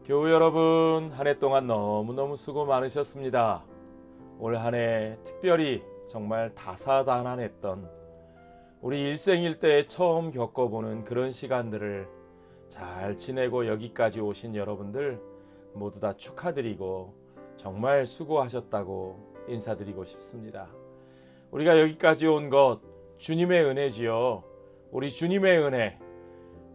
교우 여러분, 한 해 동안 너무너무 수고 많으셨습니다. 올 한 해 특별히 정말 다사다난했던 우리 일생일대에 처음 겪어보는 그런 시간들을 잘 지내고 여기까지 오신 여러분들 모두 다 축하드리고 정말 수고하셨다고 인사드리고 싶습니다. 우리가 여기까지 온 것 주님의 은혜지요. 우리 주님의 은혜,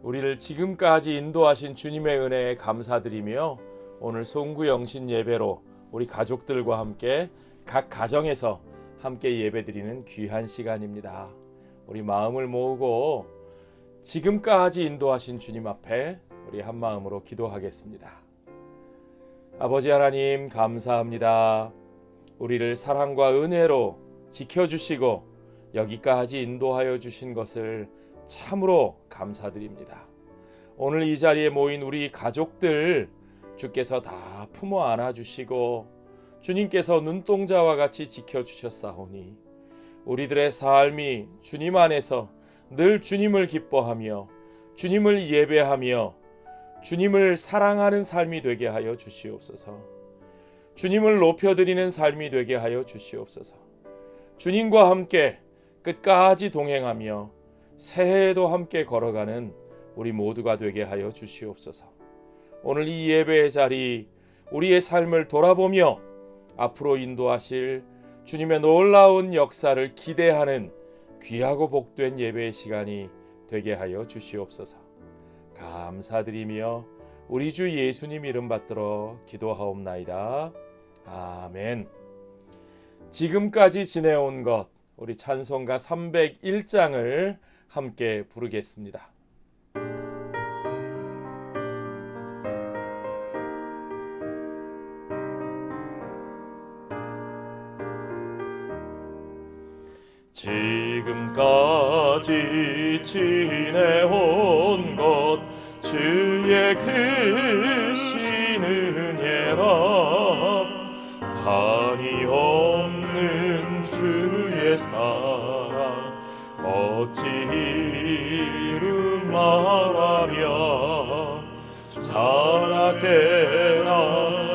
우리를 지금까지 인도하신 주님의 은혜에 감사드리며 오늘 송구영신 예배로 우리 가족들과 함께 각 가정에서 함께 예배드리는 귀한 시간입니다. 우리 마음을 모으고 지금까지 인도하신 주님 앞에 우리 한 마음으로 기도하겠습니다. 아버지 하나님 감사합니다. 우리를 사랑과 은혜로 지켜주시고 여기까지 인도하여 주신 것을 참으로 감사드립니다. 오늘 이 자리에 모인 우리 가족들 주께서 다 품어 안아주시고 주님께서 눈동자와 같이 지켜주셨사오니 우리들의 삶이 주님 안에서 늘 주님을 기뻐하며 주님을 예배하며 주님을 사랑하는 삶이 되게 하여 주시옵소서. 주님을 높여드리는 삶이 되게 하여 주시옵소서. 주님과 함께 끝까지 동행하며 새해에도 함께 걸어가는 우리 모두가 되게 하여 주시옵소서. 오늘 이 예배의 자리 우리의 삶을 돌아보며 앞으로 인도하실 주님의 놀라운 역사를 기대하는 귀하고 복된 예배의 시간이 되게 하여 주시옵소서. 감사드리며 우리 주 예수님 이름 받들어 기도하옵나이다. 아멘. 지금까지 지내온 것, 우리 찬송가 301장을 함께 부르겠습니다. 지금까지 지내온 것 주의 크신 은혜라 한이 없는 주의 사랑 어찌 이루 말하랴 자나깨나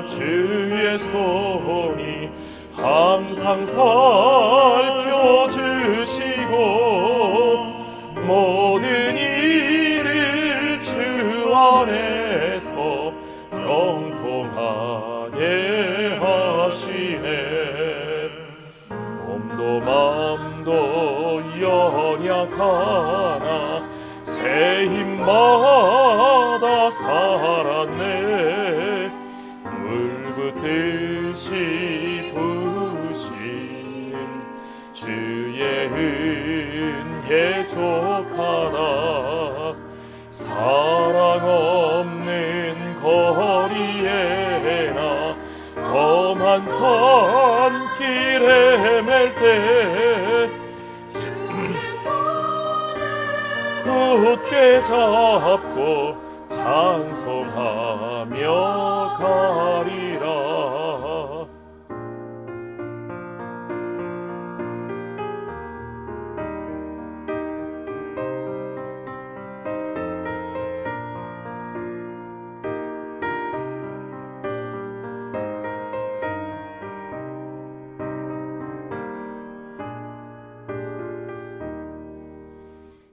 주의 손이 항상 살펴주시고 모든 일을 주 안에서 형통하게 하시네. 몸도 맘도 연약하나 새 힘마다 살았네. 물붓듯이 부신 주의 은혜 족하다. 사랑 없는 거리에나 험한 산길 헤맬 때 굳게 잡고 찬송하며 가리라.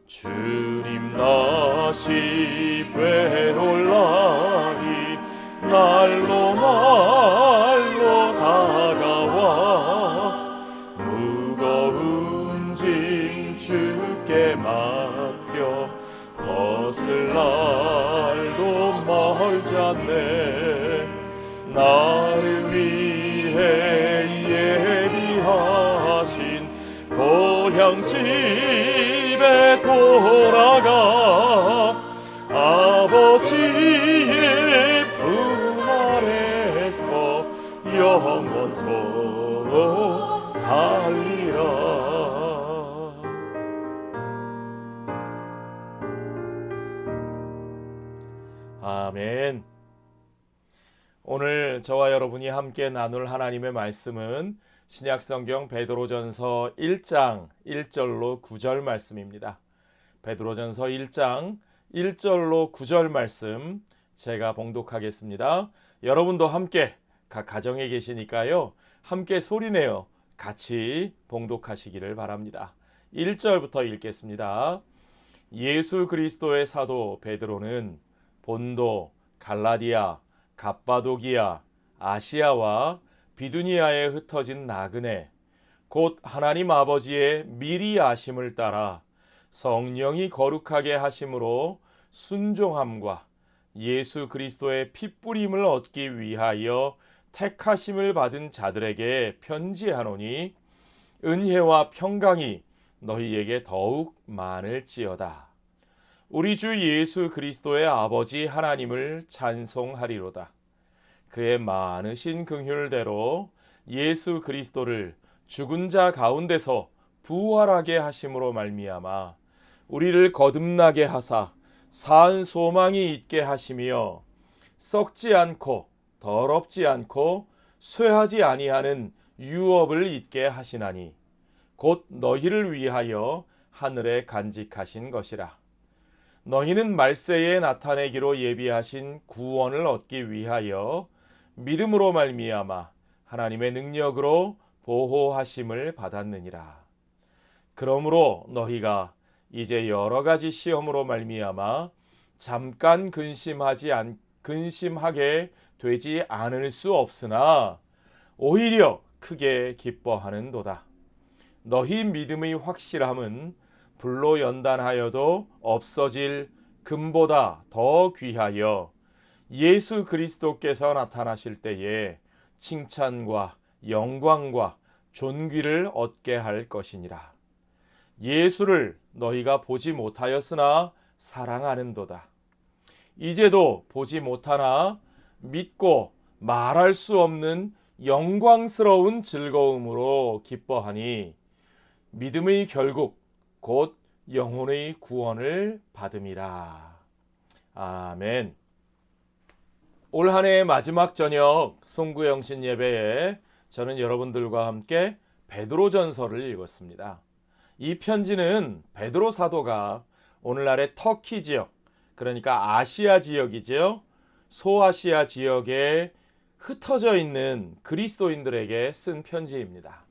주님 다시 뵈올 날이 날로 날로 다가와 무거운 짐 주께 맡겨 벗을 날도 멀지 않네. 나를 위해 예비하신 고향 집에 돌아가 아버지의 품 아래서 영원토록 살리라. 아멘. 오늘 저와 여러분이 함께 나눌 하나님의 말씀은 신약성경 베드로전서 1장 1절로 9절 말씀입니다. 베드로전서 1장 1절로 9절 말씀 제가 봉독하겠습니다. 여러분도 함께 각 가정에 계시니까요. 함께 소리내어 같이 봉독하시기를 바랍니다. 1절부터 읽겠습니다. 예수 그리스도의 사도 베드로는 본도, 갈라디아, 갑바도기아, 아시아와 비두니아에 흩어진 나그네 곧 하나님 아버지의 미리 아심을 따라 성령이 거룩하게 하심으로 순종함과 예수 그리스도의 핏뿌림을 얻기 위하여 택하심을 받은 자들에게 편지하노니 은혜와 평강이 너희에게 더욱 많을지어다. 우리 주 예수 그리스도의 아버지 하나님을 찬송하리로다. 그의 많으신 긍휼대로 예수 그리스도를 죽은 자 가운데서 부활하게 하심으로 말미암아 우리를 거듭나게 하사 산 소망이 있게 하시며 썩지 않고 더럽지 않고 쇠하지 아니하는 유업을 있게 하시나니 곧 너희를 위하여 하늘에 간직하신 것이라. 너희는 말세에 나타내기로 예비하신 구원을 얻기 위하여 믿음으로 말미암아 하나님의 능력으로 보호하심을 받았느니라. 그러므로 너희가 이제 여러 가지 시험으로 말미암아 잠깐 근심하게 되지 않을 수 없으나 오히려 크게 기뻐하는도다. 너희 믿음의 확실함은 불로 연단하여도 없어질 금보다 더 귀하여 예수 그리스도께서 나타나실 때에 칭찬과 영광과 존귀를 얻게 할 것이니라. 예수를 너희가 보지 못하였으나 사랑하는도다. 이제도 보지 못하나 믿고 말할 수 없는 영광스러운 즐거움으로 기뻐하니 믿음의 결국 곧 영혼의 구원을 받음이라. 아멘. 올 한 해의 마지막 저녁 송구영신 예배에 저는 여러분들과 함께 베드로전서를 읽었습니다. 이 편지는 베드로 사도가 오늘날의 터키 지역, 그러니까 아시아 지역이죠. 소아시아 지역에 흩어져 있는 그리스도인들에게 쓴 편지입니다.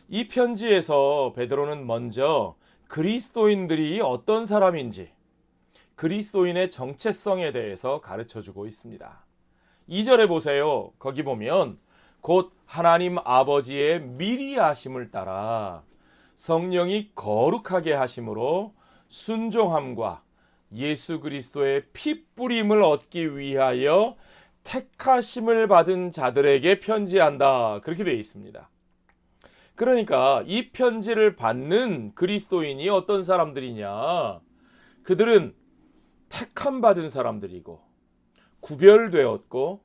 이 편지에서 베드로는 먼저 그리스도인들이 어떤 사람인지, 그리스도인의 정체성에 대해서 가르쳐주고 있습니다. 2절에 보세요. 거기 보면 곧 하나님 아버지의 미리 하심을 따라 성령이 거룩하게 하심으로 순종함과 예수 그리스도의 핏뿌림을 얻기 위하여 택하심을 받은 자들에게 편지한다. 그렇게 되어 있습니다. 그러니까 이 편지를 받는 그리스도인이 어떤 사람들이냐? 그들은 택함 받은 사람들이고 구별되었고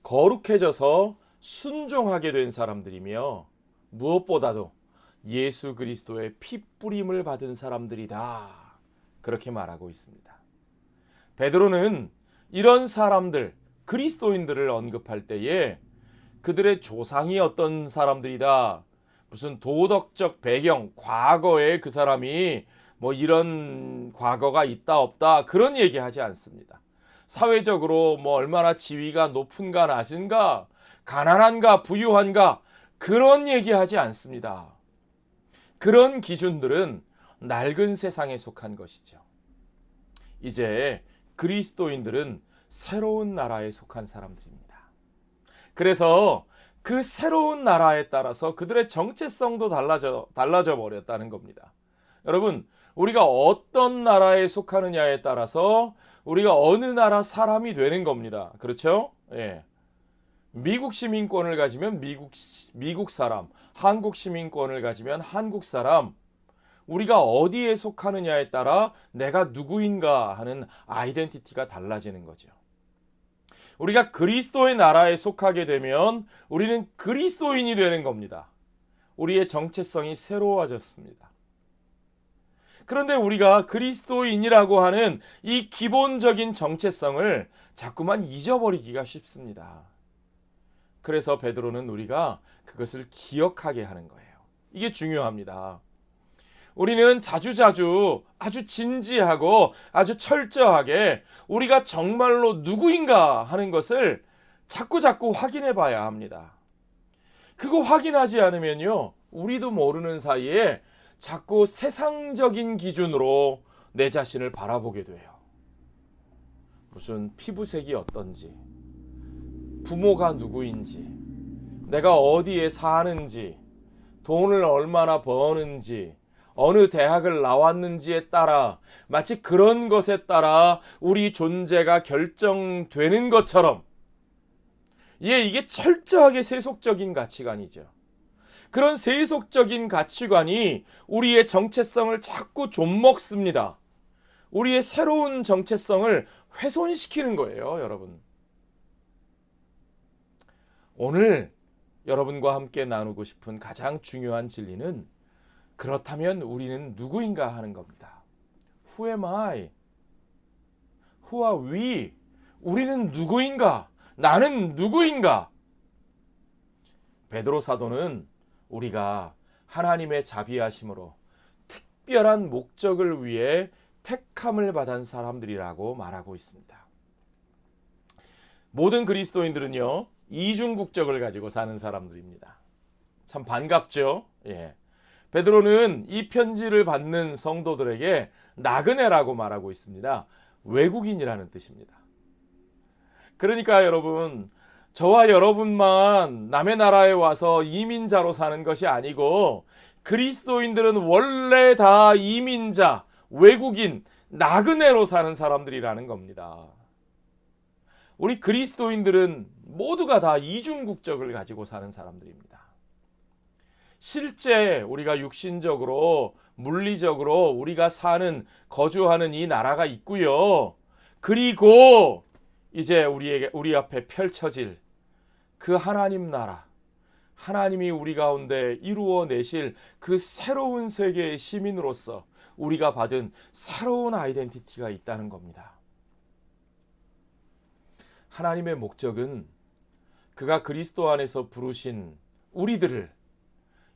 거룩해져서 순종하게 된 사람들이며 무엇보다도 예수 그리스도의 핏뿌림을 받은 사람들이다. 그렇게 말하고 있습니다. 베드로는 이런 사람들, 그리스도인들을 언급할 때에 그들의 조상이 어떤 사람들이다, 무슨 도덕적 배경, 과거에 그 사람이 뭐 이런 과거가 있다 없다 그런 얘기하지 않습니다. 사회적으로 뭐 얼마나 지위가 높은가 낮은가, 가난한가 부유한가 그런 얘기하지 않습니다. 그런 기준들은 낡은 세상에 속한 것이죠. 이제 그리스도인들은 새로운 나라에 속한 사람들입니다. 그래서 그 새로운 나라에 따라서 그들의 정체성도 달라져 버렸다는 겁니다. 여러분, 우리가 어떤 나라에 속하느냐에 따라서 우리가 어느 나라 사람이 되는 겁니다. 그렇죠? 예. 미국 시민권을 가지면 미국 사람, 한국 시민권을 가지면 한국 사람, 우리가 어디에 속하느냐에 따라 내가 누구인가 하는 아이덴티티가 달라지는 거죠. 우리가 그리스도의 나라에 속하게 되면 우리는 그리스도인이 되는 겁니다. 우리의 정체성이 새로워졌습니다. 그런데 우리가 그리스도인이라고 하는 이 기본적인 정체성을 자꾸만 잊어버리기가 쉽습니다. 그래서 베드로는 우리가 그것을 기억하게 하는 거예요. 이게 중요합니다. 우리는 자주자주 아주 진지하고 아주 철저하게 우리가 정말로 누구인가 하는 것을 자꾸자꾸 확인해 봐야 합니다. 그거 확인하지 않으면요, 우리도 모르는 사이에 자꾸 세상적인 기준으로 내 자신을 바라보게 돼요. 무슨 피부색이 어떤지, 부모가 누구인지, 내가 어디에 사는지, 돈을 얼마나 버는지, 어느 대학을 나왔는지에 따라, 마치 그런 것에 따라 우리 존재가 결정되는 것처럼, 이게 철저하게 세속적인 가치관이죠. 그런 세속적인 가치관이 우리의 정체성을 자꾸 좀먹습니다. 우리의 새로운 정체성을 훼손시키는 거예요, 여러분. 오늘 여러분과 함께 나누고 싶은 가장 중요한 진리는, 그렇다면 우리는 누구인가 하는 겁니다. Who am I? Who are we? 우리는 누구인가? 나는 누구인가? 베드로 사도는 우리가 하나님의 자비하심으로 특별한 목적을 위해 택함을 받은 사람들이라고 말하고 있습니다. 모든 그리스도인들은요, 이중 국적을 가지고 사는 사람들입니다. 참 반갑죠? 예. 베드로는 이 편지를 받는 성도들에게 나그네라고 말하고 있습니다. 외국인이라는 뜻입니다. 그러니까 여러분, 저와 여러분만 남의 나라에 와서 이민자로 사는 것이 아니고, 그리스도인들은 원래 다 이민자, 외국인, 나그네로 사는 사람들이라는 겁니다. 우리 그리스도인들은 모두가 다 이중 국적을 가지고 사는 사람들입니다. 실제 우리가 육신적으로, 물리적으로 우리가 사는, 거주하는 이 나라가 있고요. 그리고 이제 우리 앞에 펼쳐질 그 하나님 나라, 하나님이 우리 가운데 이루어 내실 그 새로운 세계의 시민으로서 우리가 받은 새로운 아이덴티티가 있다는 겁니다. 하나님의 목적은 그가 그리스도 안에서 부르신 우리들을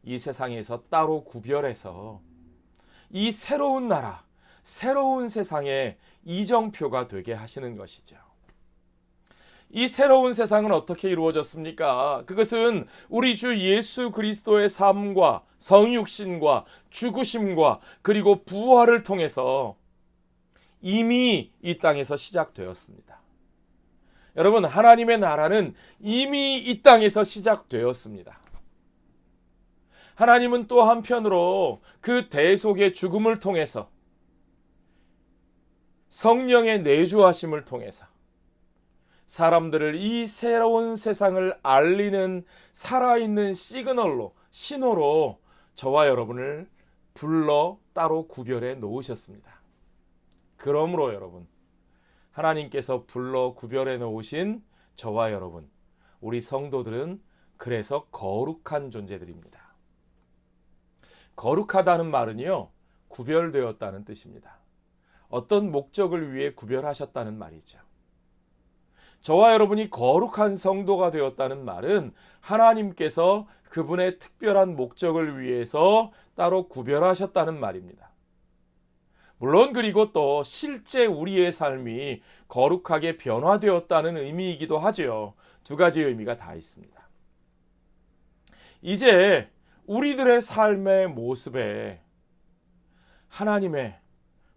이 세상에서 따로 구별해서 이 새로운 나라, 새로운 세상의 이정표가 되게 하시는 것이죠. 이 새로운 세상은 어떻게 이루어졌습니까? 그것은 우리 주 예수 그리스도의 삶과 성육신과 죽으심과 그리고 부활을 통해서 이미 이 땅에서 시작되었습니다. 여러분, 하나님의 나라는 이미 이 땅에서 시작되었습니다. 하나님은 또 한편으로 그 대속의 죽음을 통해서, 성령의 내주하심을 통해서 사람들을 이 새로운 세상을 알리는 살아있는 시그널로, 신호로 저와 여러분을 불러 따로 구별해 놓으셨습니다. 그러므로 여러분, 하나님께서 불러 구별해 놓으신 저와 여러분, 우리 성도들은 그래서 거룩한 존재들입니다. 거룩하다는 말은요, 구별되었다는 뜻입니다. 어떤 목적을 위해 구별하셨다는 말이죠. 저와 여러분이 거룩한 성도가 되었다는 말은 하나님께서 그분의 특별한 목적을 위해서 따로 구별하셨다는 말입니다. 물론 그리고 또 실제 우리의 삶이 거룩하게 변화되었다는 의미이기도 하죠. 두 가지 의미가 다 있습니다. 이제 우리들의 삶의 모습에 하나님의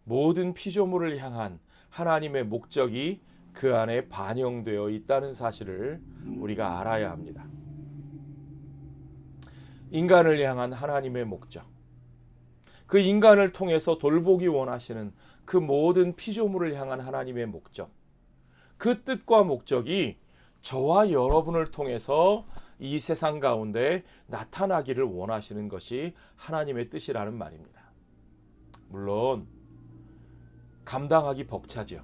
모든 피조물을 향한 하나님의 목적이 그 안에 반영되어 있다는 사실을 우리가 알아야 합니다. 인간을 향한 하나님의 목적, 그 인간을 통해서 돌보기 원하시는 그 모든 피조물을 향한 하나님의 목적, 그 뜻과 목적이 저와 여러분을 통해서 이 세상 가운데 나타나기를 원하시는 것이 하나님의 뜻이라는 말입니다. 물론 감당하기 벅차죠.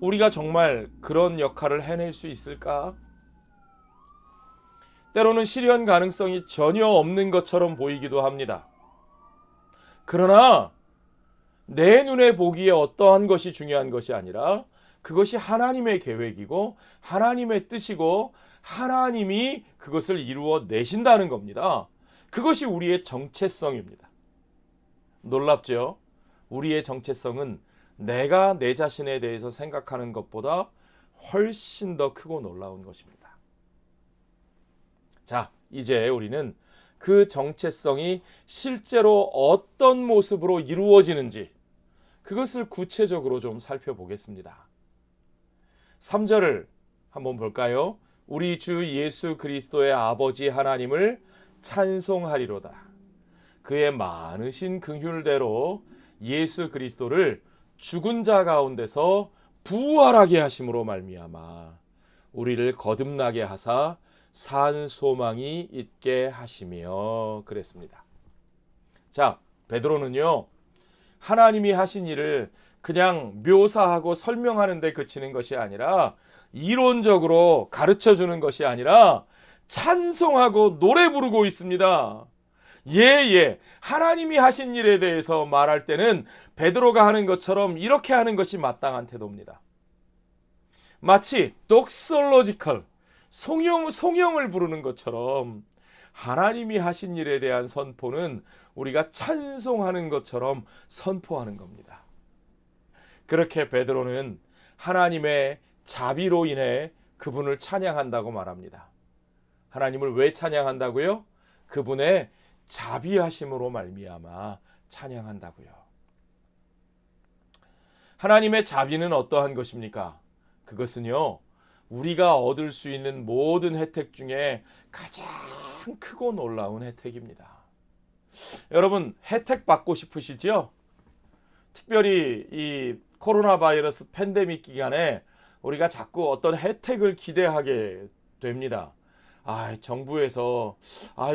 우리가 정말 그런 역할을 해낼 수 있을까? 때로는 실현 가능성이 전혀 없는 것처럼 보이기도 합니다. 그러나 내 눈에 보기에 어떠한 것이 중요한 것이 아니라 그것이 하나님의 계획이고 하나님의 뜻이고 하나님이 그것을 이루어 내신다는 겁니다. 그것이 우리의 정체성입니다. 놀랍죠? 우리의 정체성은 내가 내 자신에 대해서 생각하는 것보다 훨씬 더 크고 놀라운 것입니다. 자, 이제 우리는 그 정체성이 실제로 어떤 모습으로 이루어지는지 그것을 구체적으로 좀 살펴보겠습니다. 3절을 한번 볼까요? 우리 주 예수 그리스도의 아버지 하나님을 찬송하리로다. 그의 많으신 긍휼대로 예수 그리스도를 죽은 자 가운데서 부활하게 하심으로 말미암아 우리를 거듭나게 하사 산 소망이 있게 하시며 그랬습니다. 자, 베드로는요, 하나님이 하신 일을 그냥 묘사하고 설명하는 데 그치는 것이 아니라 이론적으로 가르쳐 주는 것이 아니라 찬송하고 노래 부르고 있습니다. 하나님이 하신 일에 대해서 말할 때는 베드로가 하는 것처럼 이렇게 하는 것이 마땅한 태도입니다. 마치 독솔로지컬 송영을 부르는 것처럼 하나님이 하신 일에 대한 선포는 우리가 찬송하는 것처럼 선포하는 겁니다. 그렇게 베드로는 하나님의 자비로 인해 그분을 찬양한다고 말합니다. 하나님을 왜 찬양한다고요? 그분의 자비하심으로 말미암아 찬양한다고요. 하나님의 자비는 어떠한 것입니까? 그것은요, 우리가 얻을 수 있는 모든 혜택 중에 가장 크고 놀라운 혜택입니다. 여러분, 혜택 받고 싶으시죠? 특별히 이 코로나 바이러스 팬데믹 기간에 우리가 자꾸 어떤 혜택을 기대하게 됩니다. 정부에서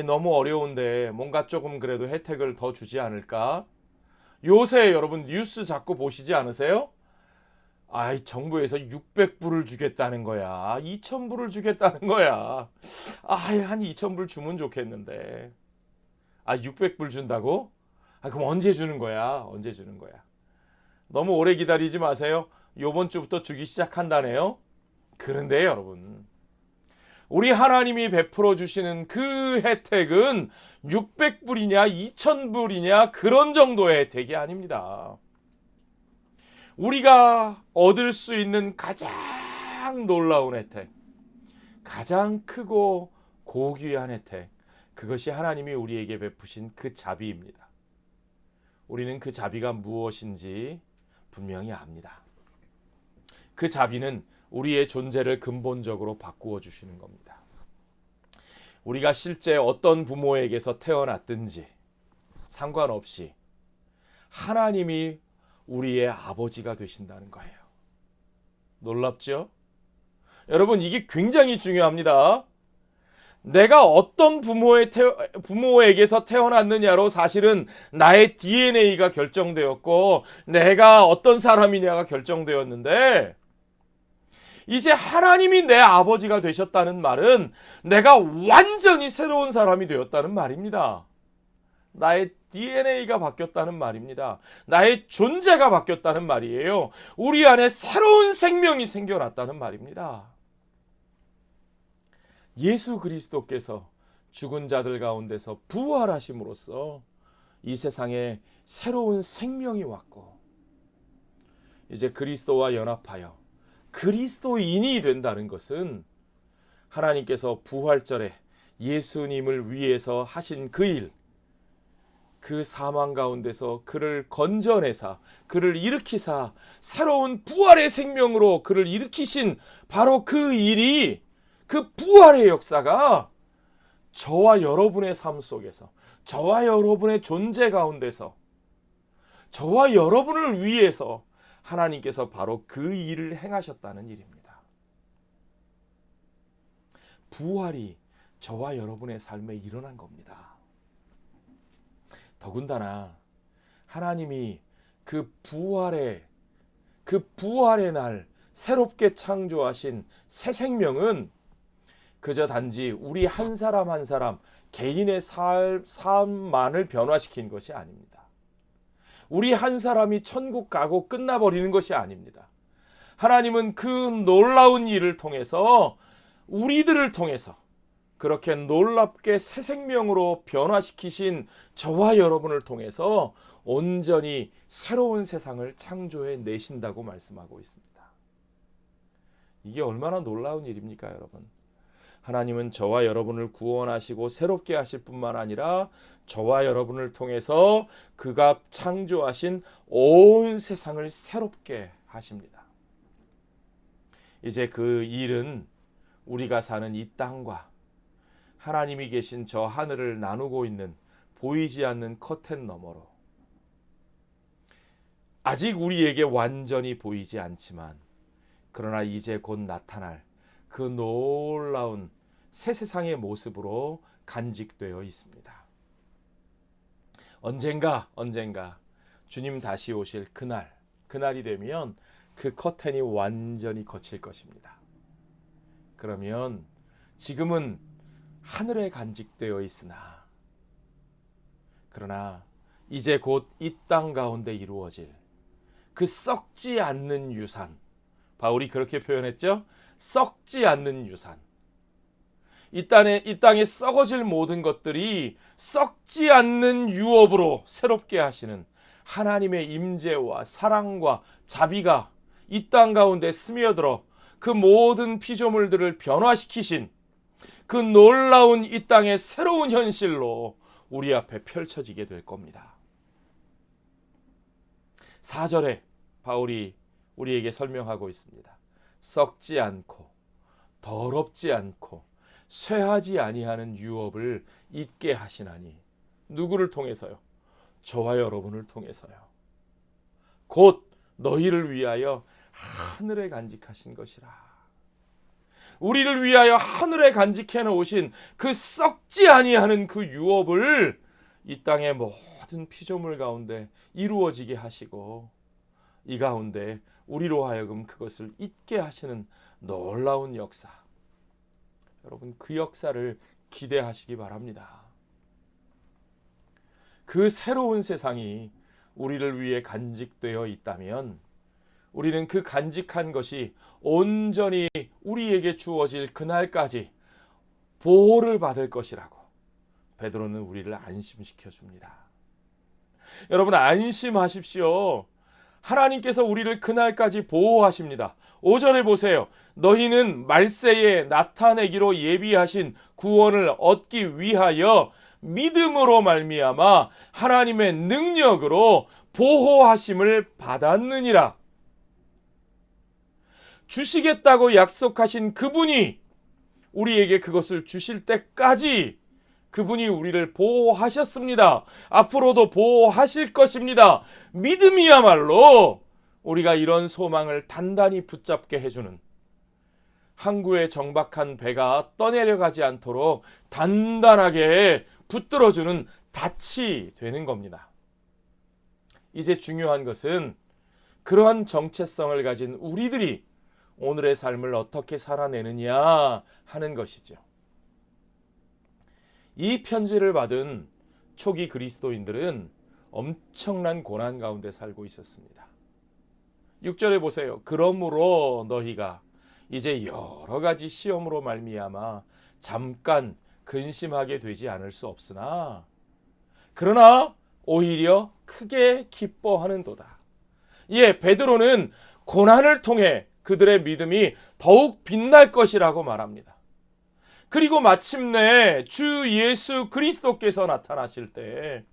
너무 어려운데 뭔가 조금 그래도 혜택을 더 주지 않을까? 요새 여러분 뉴스 자꾸 보시지 않으세요? 정부에서 600불을 주겠다는 거야. 2000불을 주겠다는 거야. 한 2000불 주면 좋겠는데. 600불 준다고? 그럼 언제 주는 거야? 언제 주는 거야? 너무 오래 기다리지 마세요. 요번 주부터 주기 시작한다네요. 그런데 여러분, 우리 하나님이 베풀어 주시는 그 혜택은 600불이냐 2000불이냐 그런 정도의 혜택이 아닙니다. 우리가 얻을 수 있는 가장 놀라운 혜택, 가장 크고 고귀한 혜택, 그것이 하나님이 우리에게 베푸신 그 자비입니다. 우리는 그 자비가 무엇인지 분명히 압니다. 그 자비는 우리의 존재를 근본적으로 바꾸어 주시는 겁니다. 우리가 실제 어떤 부모에게서 태어났든지 상관없이 하나님이 우리의 아버지가 되신다는 거예요. 놀랍죠? 여러분, 이게 굉장히 중요합니다. 내가 어떤 부모에게서 태어났느냐로 사실은 나의 DNA가 결정되었고 내가 어떤 사람이냐가 결정되었는데, 이제 하나님이 내 아버지가 되셨다는 말은 내가 완전히 새로운 사람이 되었다는 말입니다. 나의 DNA가 바뀌었다는 말입니다. 나의 존재가 바뀌었다는 말이에요. 우리 안에 새로운 생명이 생겨났다는 말입니다. 예수 그리스도께서 죽은 자들 가운데서 부활하심으로써 이 세상에 새로운 생명이 왔고, 이제 그리스도와 연합하여 그리스도인이 된다는 것은 하나님께서 부활절에 예수님을 위해서 하신 그 일, 그 사망 가운데서 그를 건져내사 그를 일으키사 새로운 부활의 생명으로 그를 일으키신 바로 그 일이, 그 부활의 역사가 저와 여러분의 삶 속에서, 저와 여러분의 존재 가운데서, 저와 여러분을 위해서 하나님께서 바로 그 일을 행하셨다는 일입니다. 부활이 저와 여러분의 삶에 일어난 겁니다. 더군다나 하나님이 그 부활의 날 새롭게 창조하신 새 생명은 그저 단지 우리 한 사람 한 사람 개인의 삶만을 변화시킨 것이 아닙니다. 우리 한 사람이 천국 가고 끝나버리는 것이 아닙니다. 하나님은 그 놀라운 일을 통해서 우리들을 통해서 그렇게 놀랍게 새 생명으로 변화시키신 저와 여러분을 통해서 온전히 새로운 세상을 창조해 내신다고 말씀하고 있습니다. 이게 얼마나 놀라운 일입니까, 여러분? 하나님은 저와 여러분을 구원하시고 새롭게 하실 뿐만 아니라 저와 여러분을 통해서 그가 창조하신 온 세상을 새롭게 하십니다. 이제 그 일은 우리가 사는 이 땅과 하나님이 계신 저 하늘을 나누고 있는 보이지 않는 커튼 너머로, 아직 우리에게 완전히 보이지 않지만 그러나 이제 곧 나타날 그 놀라운 새 세상의 모습으로 간직되어 있습니다. 언젠가 주님 다시 오실 그날이 되면 그 커튼이 완전히 걷힐 것입니다. 그러면 지금은 하늘에 간직되어 있으나 그러나 이제 곧 이 땅 가운데 이루어질 그 썩지 않는 유산, 바울이 그렇게 표현했죠. 썩지 않는 유산. 이 땅에 썩어질 모든 것들이 썩지 않는 유업으로 새롭게 하시는 하나님의 임재와 사랑과 자비가 이 땅 가운데 스며들어 그 모든 피조물들을 변화시키신 그 놀라운 이 땅의 새로운 현실로 우리 앞에 펼쳐지게 될 겁니다. 4절에 바울이 우리에게 설명하고 있습니다. 썩지 않고 더럽지 않고 쇠하지 아니하는 유업을 잊게 하시나니. 누구를 통해서요? 저와 여러분을 통해서요. 곧 너희를 위하여 하늘에 간직하신 것이라. 우리를 위하여 하늘에 간직해 놓으신 그 썩지 아니하는 그 유업을 이 땅의 모든 피조물 가운데 이루어지게 하시고 이 가운데 우리로 하여금 그것을 잊게 하시는 놀라운 역사. 여러분, 그 역사를 기대하시기 바랍니다. 그 새로운 세상이 우리를 위해 간직되어 있다면 우리는 그 간직한 것이 온전히 우리에게 주어질 그날까지 보호를 받을 것이라고 베드로는 우리를 안심시켜 줍니다. 여러분, 안심하십시오. 하나님께서 우리를 그날까지 보호하십니다. 5절에 보세요. 너희는 말세에 나타내기로 예비하신 구원을 얻기 위하여 믿음으로 말미암아 하나님의 능력으로 보호하심을 받았느니라. 주시겠다고 약속하신 그분이 우리에게 그것을 주실 때까지 그분이 우리를 보호하셨습니다. 앞으로도 보호하실 것입니다. 믿음이야말로 우리가 이런 소망을 단단히 붙잡게 해주는, 항구에 정박한 배가 떠내려가지 않도록 단단하게 붙들어주는 닻이 되는 겁니다. 이제 중요한 것은 그러한 정체성을 가진 우리들이 오늘의 삶을 어떻게 살아내느냐 하는 것이죠. 이 편지를 받은 초기 그리스도인들은 엄청난 고난 가운데 살고 있었습니다. 6절에 보세요. 그러므로 너희가 이제 여러 가지 시험으로 말미암아 잠깐 근심하게 되지 않을 수 없으나 그러나 오히려 크게 기뻐하는도다. 예, 베드로는 고난을 통해 그들의 믿음이 더욱 빛날 것이라고 말합니다. 그리고 마침내 주 예수 그리스도께서 나타나실 때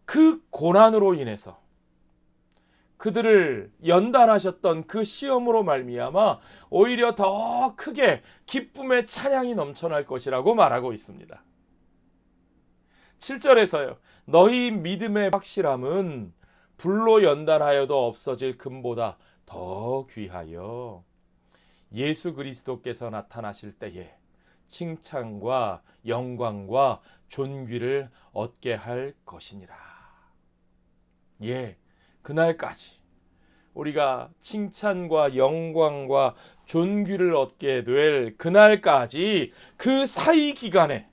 그 고난으로 인해서 그들을 연단하셨던 그 시험으로 말미암아 오히려 더 크게 기쁨의 찬양이 넘쳐날 것이라고 말하고 있습니다. 7절에서요. 너희 믿음의 확실함은 불로 연단하여도 없어질 금보다 더 귀하여 예수 그리스도께서 나타나실 때에 칭찬과 영광과 존귀를 얻게 할 것이니라. 예, 그날까지 우리가 칭찬과 영광과 존귀를 얻게 될 그날까지 그 사이 기간에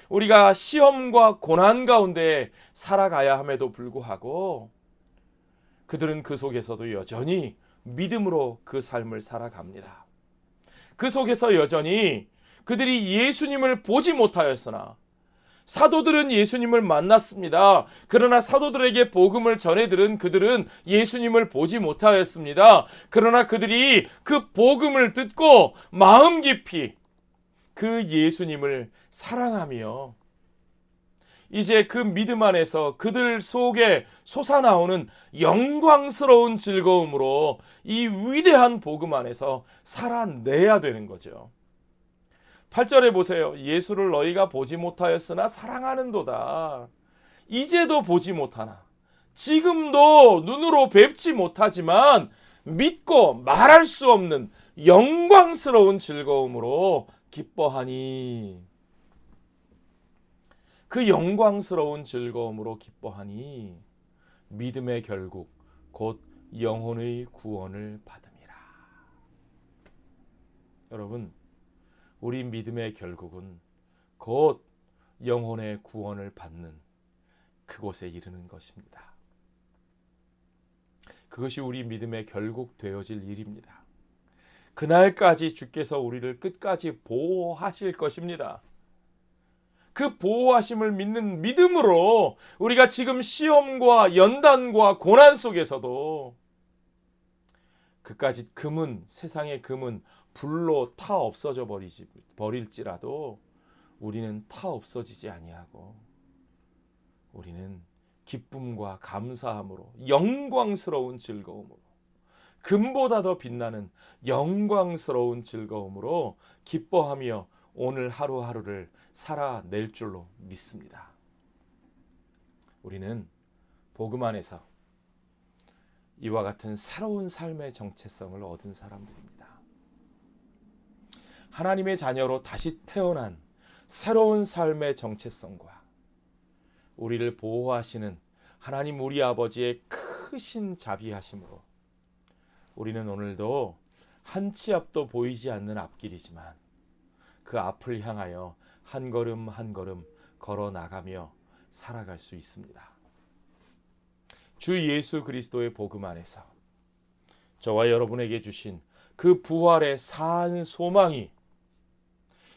우리가 시험과 고난 가운데 살아가야 함에도 불구하고 그들은 그 속에서도 여전히 믿음으로 그 삶을 살아갑니다. 그 속에서 여전히 그들이 예수님을 보지 못하였으나 사도들은 예수님을 만났습니다. 그러나 사도들에게 복음을 전해들은 그들은 예수님을 보지 못하였습니다. 그러나 그들이 그 복음을 듣고 마음 깊이 그 예수님을 사랑하며 이제 그 믿음 안에서 그들 속에 솟아나오는 영광스러운 즐거움으로 이 위대한 복음 안에서 살아내야 되는 거죠. 8절에 보세요. 예수를 너희가 보지 못하였으나 사랑하는도다. 이제도 보지 못하나 지금도 눈으로 뵙지 못하지만 믿고 말할 수 없는 영광스러운 즐거움으로 기뻐하니, 그 영광스러운 즐거움으로 기뻐하니 믿음의 결국 곧 영혼의 구원을 받음이라. 여러분, 우리 믿음의 결국은 곧 영혼의 구원을 받는 그곳에 이르는 것입니다. 그것이 우리 믿음의 결국 되어질 일입니다. 그날까지 주께서 우리를 끝까지 보호하실 것입니다. 그 보호하심을 믿는 믿음으로 우리가 지금 시험과 연단과 고난 속에서도 그까짓 금은, 세상의 금은 불로 타 없어져 버릴지라도 우리는 타 없어지지 아니하고 우리는 기쁨과 감사함으로 영광스러운 즐거움으로, 금보다 더 빛나는 영광스러운 즐거움으로 기뻐하며 오늘 하루하루를 살아낼 줄로 믿습니다. 우리는 복음 안에서 이와 같은 새로운 삶의 정체성을 얻은 사람들입니다. 하나님의 자녀로 다시 태어난 새로운 삶의 정체성과 우리를 보호하시는 하나님 우리 아버지의 크신 자비하심으로 우리는 오늘도 한 치 앞도 보이지 않는 앞길이지만 그 앞을 향하여 한 걸음 한 걸음 걸어 나가며 살아갈 수 있습니다. 주 예수 그리스도의 복음 안에서 저와 여러분에게 주신 그 부활의 산 소망이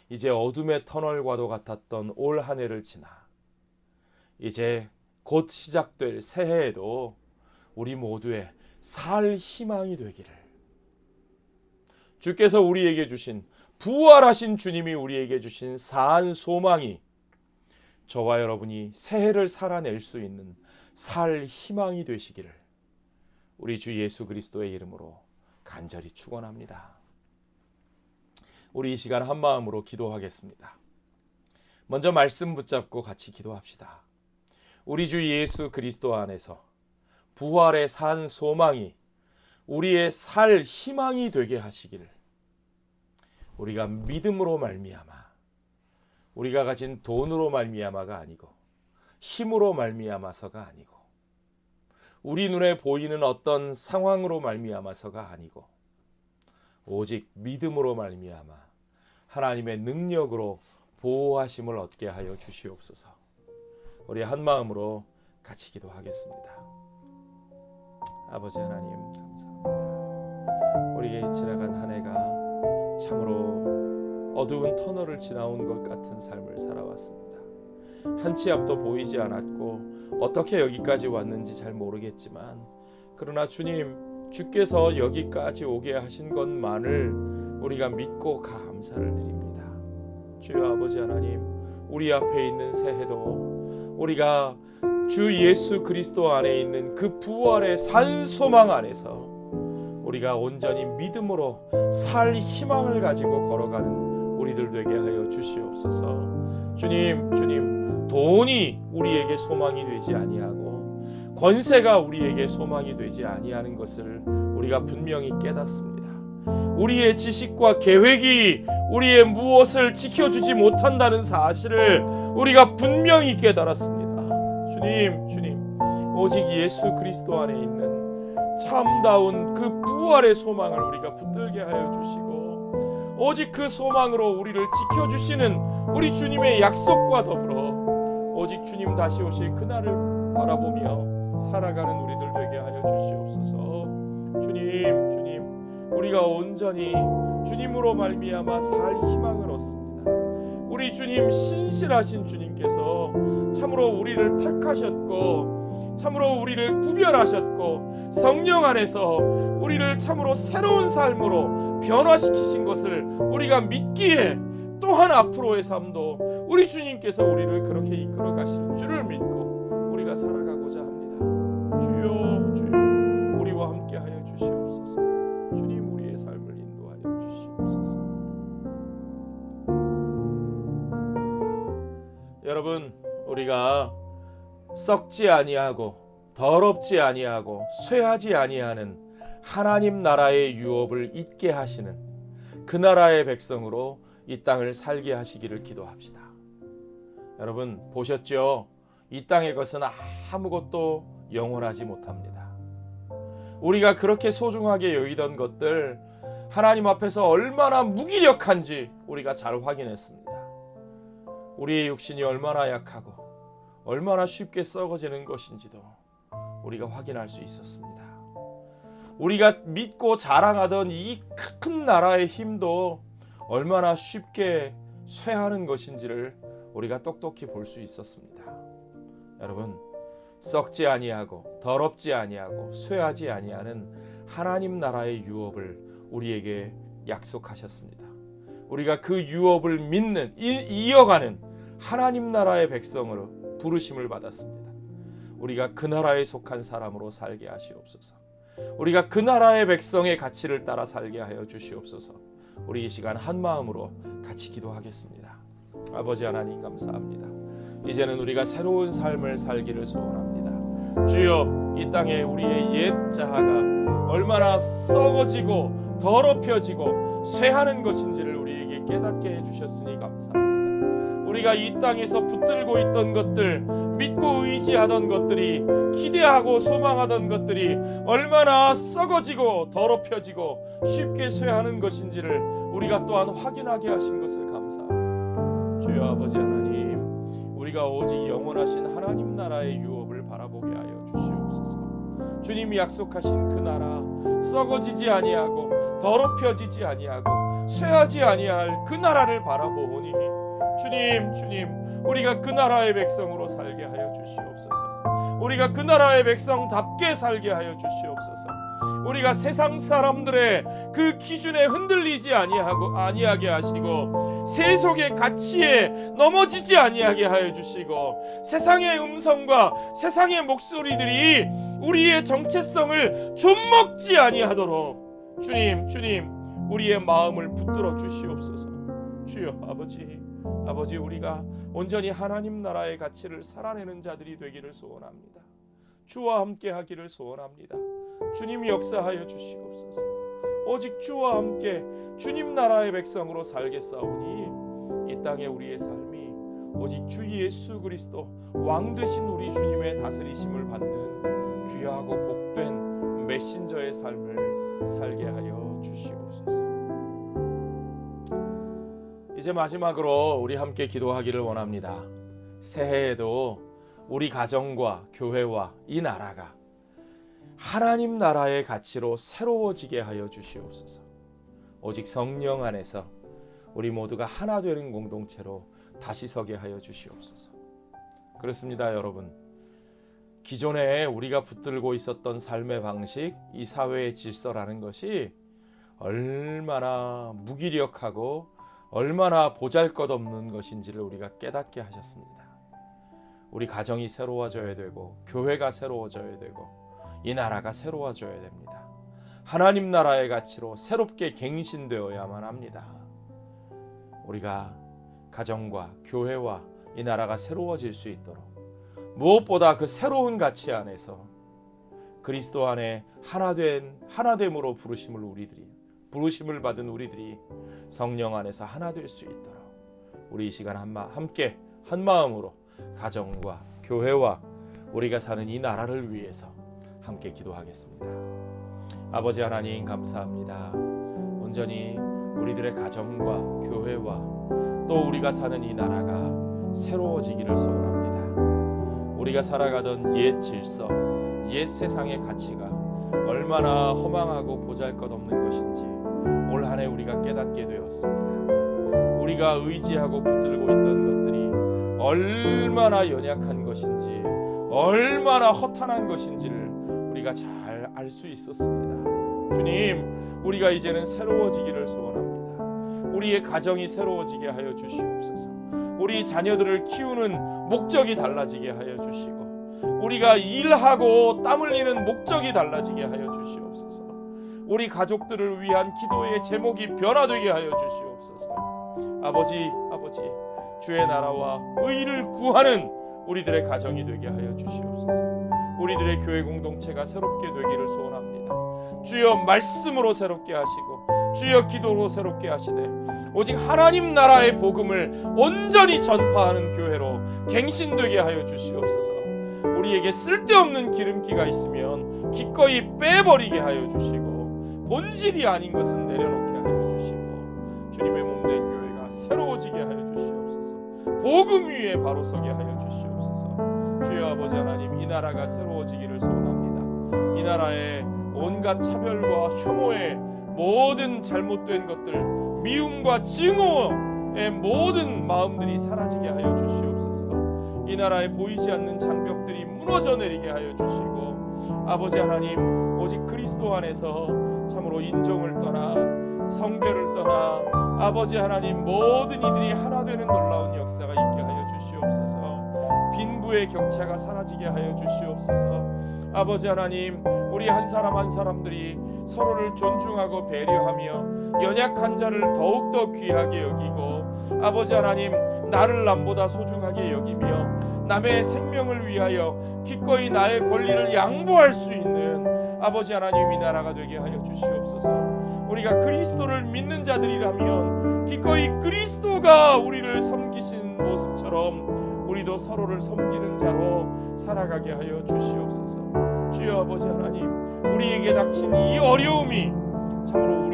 이제 어둠의 터널과도 같았던 올 한 해를 지나 이제 곧 시작될 새해에도 우리 모두의 살 희망이 되기를, 주께서 우리에게 주신, 부활하신 주님이 우리에게 주신 산 소망이 저와 여러분이 새해를 살아낼 수 있는 살 희망이 되시기를 우리 주 예수 그리스도의 이름으로 간절히 축원합니다. 우리 이 시간 한 마음으로 기도하겠습니다. 먼저 말씀 붙잡고 같이 기도합시다. 우리 주 예수 그리스도 안에서 부활의 산 소망이 우리의 살 희망이 되게 하시기를, 우리가 믿음으로 말미암아, 우리가 가진 돈으로 말미암아가 아니고 힘으로 말미암아서가 아니고 우리 눈에 보이는 어떤 상황으로 말미암아서가 아니고 오직 믿음으로 말미암아 하나님의 능력으로 보호하심을 얻게 하여 주시옵소서. 우리 한 마음으로 같이 기도하겠습니다. 아버지 하나님 감사합니다. 우리에게 지나간 한 해가 참으로 어두운 터널을 지나온 것 같은 삶을 살아왔습니다. 한 치 앞도 보이지 않았고 어떻게 여기까지 왔는지 잘 모르겠지만 그러나 주님, 주께서 여기까지 오게 하신 것만을 우리가 믿고 감사를 드립니다. 주여 아버지 하나님, 우리 앞에 있는 새해도 우리가 주 예수 그리스도 안에 있는 그 부활의 산 소망 안에서 우리가 온전히 믿음으로 살 희망을 가지고 걸어가는 우리들 되게 하여 주시옵소서. 주님, 돈이 우리에게 소망이 되지 아니하고 권세가 우리에게 소망이 되지 아니하는 것을 우리가 분명히 깨닫습니다. 우리의 지식과 계획이 우리의 무엇을 지켜주지 못한다는 사실을 우리가 분명히 깨달았습니다. 주님, 오직 예수 그리스도 안에 있는 참다운 그 부활의 소망을 우리가 붙들게 하여 주시고 오직 그 소망으로 우리를 지켜주시는 우리 주님의 약속과 더불어 오직 주님 다시 오실 그날을 바라보며 살아가는 우리들 되게 하여 주시옵소서. 주님, 우리가 온전히 주님으로 말미암아 살 희망을 얻습니다. 우리 주님, 신실하신 주님께서 참으로 우리를 택하셨고 참으로 우리를 구별하셨고 성령 안에서 우리를 참으로 새로운 삶으로 변화시키신 것을 우리가 믿기에 또한 앞으로의 삶도 우리 주님께서 우리를 그렇게 이끌어 가실 줄을 믿고 우리가 살아가고자 합니다. 주여, 주여, 우리와 함께 하여 주시옵소서. 주님, 우리의 삶을 인도하여 주시옵소서. 여러분, 우리가 썩지 아니하고 더럽지 아니하고 쇠하지 아니하는 하나님 나라의 유업을 잊게 하시는 그 나라의 백성으로 이 땅을 살게 하시기를 기도합시다. 여러분, 보셨죠? 이 땅의 것은 아무것도 영원하지 못합니다. 우리가 그렇게 소중하게 여기던 것들 하나님 앞에서 얼마나 무기력한지 우리가 잘 확인했습니다. 우리의 육신이 얼마나 약하고 얼마나 쉽게 썩어지는 것인지도 우리가 확인할 수 있었습니다. 우리가 믿고 자랑하던 이 큰 나라의 힘도 얼마나 쉽게 쇠하는 것인지를 우리가 똑똑히 볼 수 있었습니다. 여러분, 썩지 아니하고 더럽지 아니하고 쇠하지 아니하는 하나님 나라의 유업을 우리에게 약속하셨습니다. 우리가 그 유업을 믿는, 이어가는 하나님 나라의 백성으로 부르심을 받았습니다. 우리가 그 나라에 속한 사람으로 살게 하시옵소서. 우리가 그 나라의 백성의 가치를 따라 살게 하여 주시옵소서. 우리 이 시간 한 마음으로 같이 기도하겠습니다. 아버지 하나님, 감사합니다. 이제는 우리가 새로운 삶을 살기를 소원합니다. 주여, 이 땅에 우리의 옛 자아가 얼마나 썩어지고 더럽혀지고 쇠하는 것인지를 우리에게 깨닫게 해주셨으니 감사합니다. 우리가 이 땅에서 붙들고 있던 것들, 믿고 의지하던 것들이, 기대하고 소망하던 것들이 얼마나 썩어지고 더럽혀지고 쉽게 쇠하는 것인지를 우리가 또한 확인하게 하신 것을 감사합니다. 주여 아버지 하나님, 우리가 오직 영원하신 하나님 나라의 유업을 바라보게 하여 주시옵소서. 주님이 약속하신 그 나라, 썩어지지 아니하고 더럽혀지지 아니하고 쇠하지 아니할 그 나라를 바라보오니 주님, 우리가 그 나라의 백성으로 살게 하여 주시옵소서. 우리가 그 나라의 백성답게 살게 하여 주시옵소서. 우리가 세상 사람들의 그 기준에 흔들리지 아니하게 하시고 세속의 가치에 넘어지지 아니하게 하여 주시고 세상의 음성과 세상의 목소리들이 우리의 정체성을 좀먹지 아니하도록 주님, 우리의 마음을 붙들어 주시옵소서. 주여 아버지, 우리가 온전히 하나님 나라의 가치를 살아내는 자들이 되기를 소원합니다. 주와 함께 하기를 소원합니다. 주님이 역사하여 주시옵소서. 오직 주와 함께 주님 나라의 백성으로 살겠사오니 이 땅에 우리의 삶이 오직 주 예수 그리스도 왕 되신 우리 주님의 다스리심을 받는 귀하고 복된 메신저의 삶을 살게 하여 주시옵소서. 이제 마지막으로 우리 함께 기도하기를 원합니다. 새해에도 우리 가정과 교회와 이 나라가 하나님 나라의 가치로 새로워지게 하여 주시옵소서. 오직 성령 안에서 우리 모두가 하나 되는 공동체로 다시 서게 하여 주시옵소서. 그렇습니다, 여러분. 기존에 우리가 붙들고 있었던 삶의 방식, 이 사회의 질서라는 것이 얼마나 무기력하고 얼마나 보잘것없는 것인지를 우리가 깨닫게 하셨습니다. 우리 가정이 새로워져야 되고 교회가 새로워져야 되고 이 나라가 새로워져야 됩니다. 하나님 나라의 가치로 새롭게 갱신되어야만 합니다. 우리가 가정과 교회와 이 나라가 새로워질 수 있도록 무엇보다 그 새로운 가치 안에서 그리스도 안에 하나됨으로 부르심을 받은 우리들이 성령 안에서 하나 될 수 있도록 우리 이 시간 함께 한 마음으로 가정과 교회와 우리가 사는 이 나라를 위해서 함께 기도하겠습니다. 아버지 하나님, 감사합니다. 온전히 우리들의 가정과 교회와 또 우리가 사는 이 나라가 새로워지기를 소원합니다. 우리가 살아가던 옛 질서, 옛 세상의 가치가 얼마나 허망하고 보잘것없는 것인지 올 한 해 우리가 깨닫게 되었습니다. 우리가 의지하고 붙들고 있던 것들이 얼마나 연약한 것인지, 얼마나 허탄한 것인지를 우리가 잘 알 수 있었습니다. 주님, 우리가 이제는 새로워지기를 소원합니다. 우리의 가정이 새로워지게 하여 주시옵소서. 우리 자녀들을 키우는 목적이 달라지게 하여 주시고, 우리가 일하고 땀 흘리는 목적이 달라지게 하여 주시옵소서. 우리 가족들을 위한 기도의 제목이 변화되게 하여 주시옵소서. 아버지, 주의 나라와 의를 구하는 우리들의 가정이 되게 하여 주시옵소서. 우리들의 교회 공동체가 새롭게 되기를 소원합니다. 주여 말씀으로 새롭게 하시고, 주여 기도로 새롭게 하시되, 오직 하나님 나라의 복음을 온전히 전파하는 교회로 갱신되게 하여 주시옵소서. 우리에게 쓸데없는 기름기가 있으면 기꺼이 빼버리게 하여 주시고, 본질이 아닌 것은 내려놓게 하여 주시고, 주님의 몸된 교회가 새로워지게 하여 주시옵소서. 복음 위에 바로 서게 하여 주시옵소서. 주여 아버지 하나님, 이 나라가 새로워지기를 소원합니다. 이 나라의 온갖 차별과 혐오의 모든 잘못된 것들, 미움과 증오의 모든 마음들이 사라지게 하여 주시옵소서. 이 나라에 보이지 않는 장벽들이 무너져 내리게 하여 주시고, 아버지 하나님, 오직 그리스도 안에서 참으로 인종을 떠나 성별을 떠나 아버지 하나님, 모든 이들이 하나 되는 놀라운 역사가 있게 하여 주시옵소서. 빈부의 격차가 사라지게 하여 주시옵소서. 아버지 하나님, 우리 한 사람 한 사람들이 서로를 존중하고 배려하며 연약한 자를 더욱더 귀하게 여기고, 아버지 하나님, 나를 남보다 소중하게 여기며 남의 생명을 위하여 기꺼이 나의 권리를 양보할 수 있는 아버지 하나님, 이 나라가 되게 하여 주시옵소서. 우리가 그리스도를 믿는 자들이라면 기꺼이 그리스도가 우리를 섬기신 모습처럼 우리도 서로를 섬기는 자로 살아가게 하여 주시옵소서. 주여 아버지 하나님, 우리에게 닥친 이 어려움이 참으로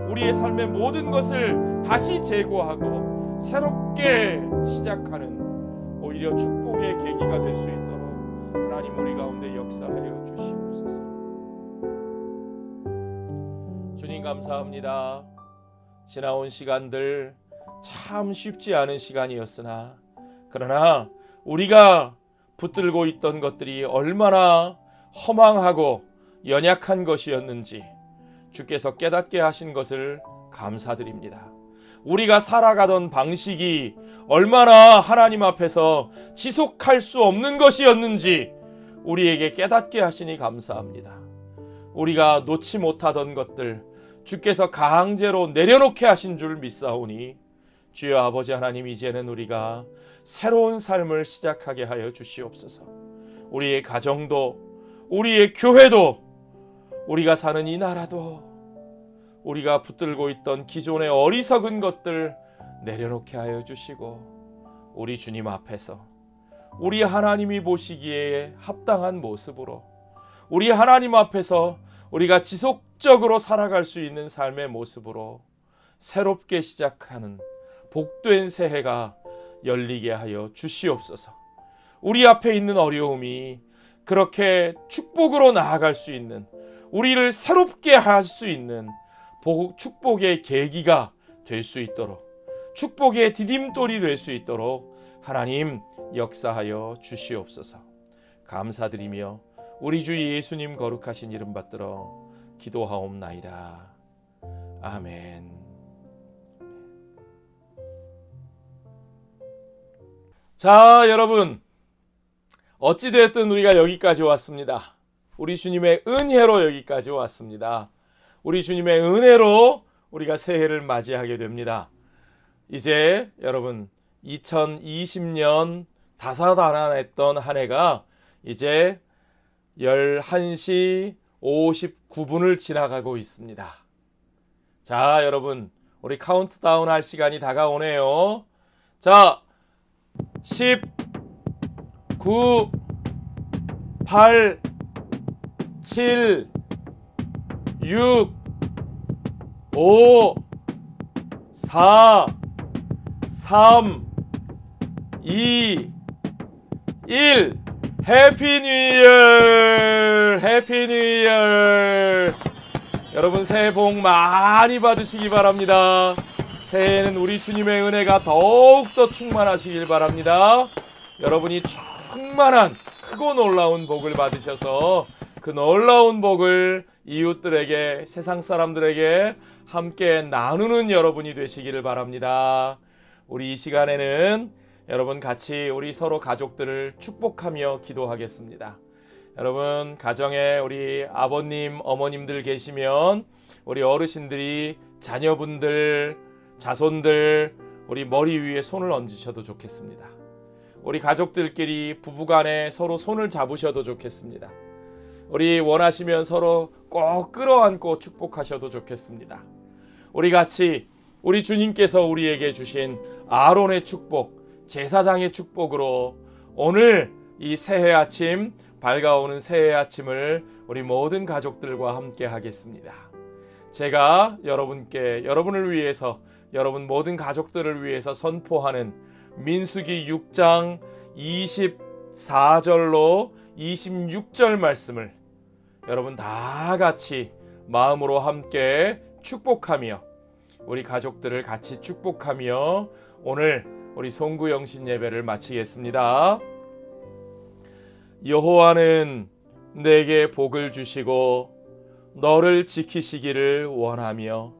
우리의 삶의 모든 것을 다시 재고하고 새롭게 시작하는 오히려 축복의 계기가 될 수 있도록 하나님 우리 가운데 역사하여 주시옵소서. 주님 감사합니다. 지나온 시간들 참 쉽지 않은 시간이었으나, 그러나 우리가 붙들고 있던 것들이 얼마나 허망하고 연약한 것이었는지 주께서 깨닫게 하신 것을 감사드립니다. 우리가 살아가던 방식이 얼마나 하나님 앞에서 지속할 수 없는 것이었는지 우리에게 깨닫게 하시니 감사합니다. 우리가 놓지 못하던 것들 주께서 강제로 내려놓게 하신 줄 믿사오니, 주여 아버지 하나님, 이제는 우리가 새로운 삶을 시작하게 하여 주시옵소서. 우리의 가정도, 우리의 교회도, 우리가 사는 이 나라도, 우리가 붙들고 있던 기존의 어리석은 것들 내려놓게 하여 주시고, 우리 주님 앞에서 우리 하나님이 보시기에 합당한 모습으로, 우리 하나님 앞에서 우리가 지속적으로 살아갈 수 있는 삶의 모습으로 새롭게 시작하는 복된 새해가 열리게 하여 주시옵소서. 우리 앞에 있는 어려움이 그렇게 축복으로 나아갈 수 있는, 우리를 새롭게 할 수 있는 축복의 계기가 될 수 있도록, 축복의 디딤돌이 될 수 있도록 하나님 역사하여 주시옵소서. 감사드리며 우리 주 예수님 거룩하신 이름 받들어 기도하옵나이다. 아멘. 자, 여러분, 어찌되었든 우리가 여기까지 왔습니다. 우리 주님의 은혜로 여기까지 왔습니다. 우리 주님의 은혜로 우리가 새해를 맞이하게 됩니다. 이제 여러분, 2020년 다사다난했던 한 해가 이제 11시 59분을 지나가고 있습니다. 자, 여러분, 우리 카운트다운 할 시간이 다가오네요. 자, 10, 9, 8, 7, 6, 5, 4, 3, 2, 1. 해피 뉴 이어! 해피 뉴 이어! 여러분 새해 복 많이 받으시기 바랍니다. 새해에는 우리 주님의 은혜가 더욱더 충만하시길 바랍니다. 여러분이 충만한 크고 놀라운 복을 받으셔서 그 놀라운 복을 이웃들에게, 세상 사람들에게 함께 나누는 여러분이 되시기를 바랍니다. 우리 이 시간에는 여러분 같이 우리 서로 가족들을 축복하며 기도하겠습니다. 여러분 가정에 우리 아버님, 어머님들 계시면 우리 어르신들이 자녀분들, 자손들 우리 머리 위에 손을 얹으셔도 좋겠습니다. 우리 가족들끼리 부부간에 서로 손을 잡으셔도 좋겠습니다. 우리 원하시면 서로 꼭 끌어안고 축복하셔도 좋겠습니다. 우리 같이 우리 주님께서 우리에게 주신 아론의 축복, 제사장의 축복으로 오늘 이 새해 아침, 밝아오는 새해 아침을 우리 모든 가족들과 함께 하겠습니다. 제가 여러분께, 여러분을 위해서, 여러분 모든 가족들을 위해서 선포하는 민수기 6장 24절로 26절 말씀을 여러분 다 같이 마음으로 함께 축복하며 우리 가족들을 같이 축복하며 오늘 우리 송구영신 예배를 마치겠습니다. 여호와는 내게 복을 주시고 너를 지키시기를 원하며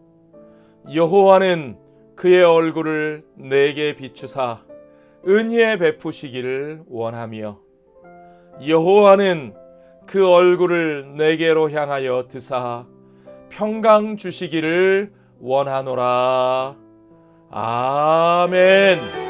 여호와는 그의 얼굴을 내게 비추사 은혜 베푸시기를 원하며 여호와는 그 얼굴을 내게로 향하여 드사 평강 주시기를 원하노라. 아멘.